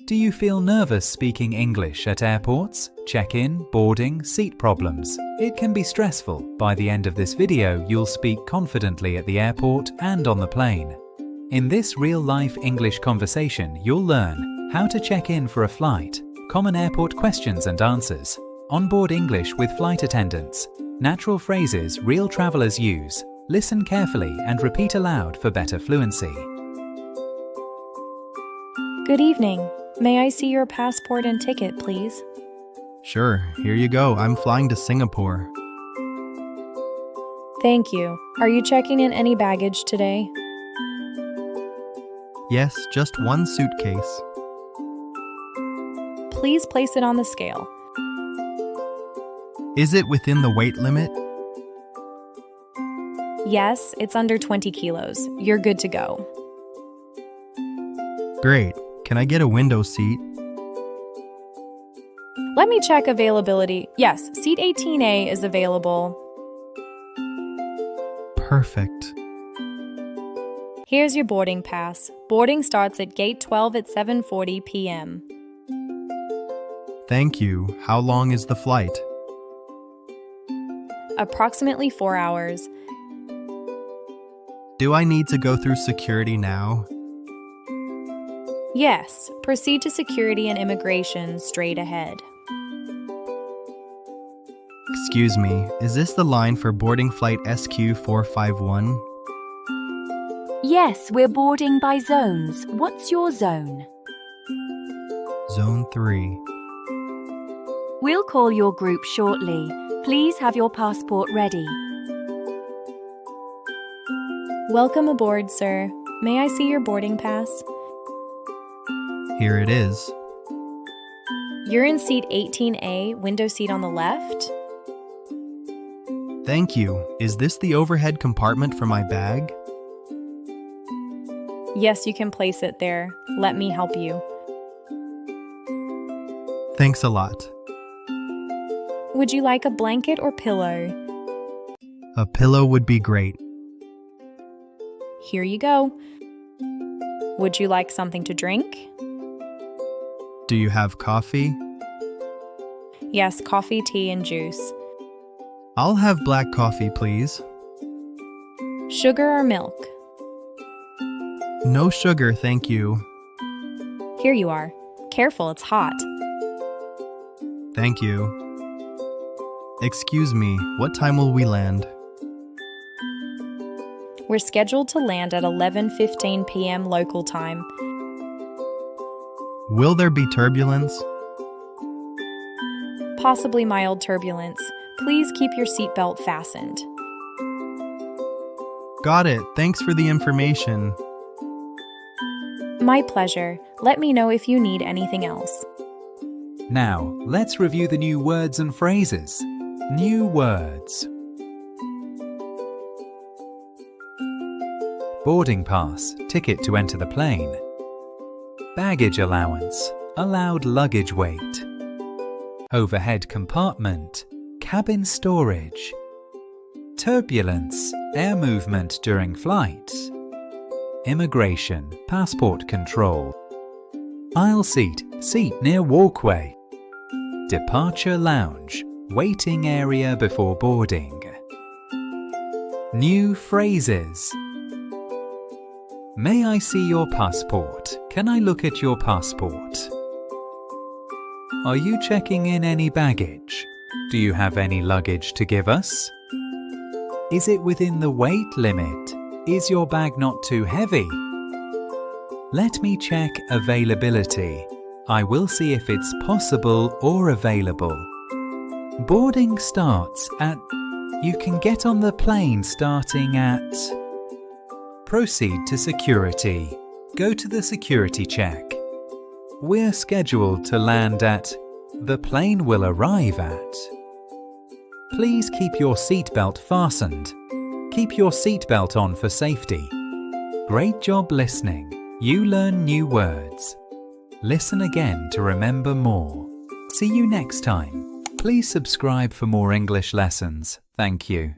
Do you feel nervous speaking English at airports, check-in, boarding, seat problems? It can be stressful. By the end of this video, you'll speak confidently at the airport and on the plane. In this real-life English conversation, you'll learn how to check in for a flight, common airport questions and answers, onboard English with flight attendants, natural phrases real travelers use, listen carefully and repeat aloud for better fluency. Good evening. May I see your passport and ticket, please? Sure, here you go. I'm flying to Singapore. Thank you. Are you checking in any baggage today? Yes, just one suitcase. Please place it on the scale. Is it within the weight limit? Yes, it's under 20 kilos. You're good to go. Great. Can I get a window seat? Let me check availability. Yes, seat 18A is available. Perfect. Here's your boarding pass. Boarding starts at gate 12 at 7:40 p.m. Thank you. How long is the flight? Approximately 4 hours. Do I need to go through security now? Yes, proceed to security and immigration straight ahead. Excuse me, is this the line for boarding flight SQ451? Yes, we're boarding by zones. What's your zone? Zone 3. We'll call your group shortly. Please have your passport ready. Welcome aboard, sir. May I see your boarding pass? Here it is. You're in seat 18A, window seat on the left. Thank you. Is this the overhead compartment for my bag? Yes, you can place it there. Let me help you. Thanks a lot. Would you like a blanket or pillow? A pillow would be great. Here you go. Would you like something to drink? Do you have coffee? Yes, coffee, tea, and juice. I'll have black coffee, please. Sugar or milk? No sugar, thank you. Here you are. Careful, it's hot. Thank you. Excuse me, what time will we land? We're scheduled to land at 11:15 p.m. local time. Will there be turbulence? Possibly mild turbulence. Please keep your seatbelt fastened. Got it. Thanks for the information. My pleasure. Let me know if you need anything else. Now, let's review the new words and phrases. New words. Boarding pass, ticket to enter the plane. Baggage allowance, allowed luggage weight. Overhead compartment, cabin storage. Turbulence, air movement during flight. Immigration, passport control. Aisle seat, seat near walkway. Departure lounge, waiting area before boarding. New phrases. May I see your passport? Can I look at your passport? Are you checking in any baggage? Do you have any luggage to give us? Is it within the weight limit? Is your bag not too heavy? Let me check availability. I will see if it's possible or available. Boarding starts at... You can get on the plane starting at... Proceed to security. Go to the security check. We're scheduled to land at... The plane will arrive at... Please keep your seatbelt fastened. Keep your seatbelt on for safety. Great job listening. You learn new words. Listen again to remember more. See you next time. Please subscribe for more English lessons. Thank you.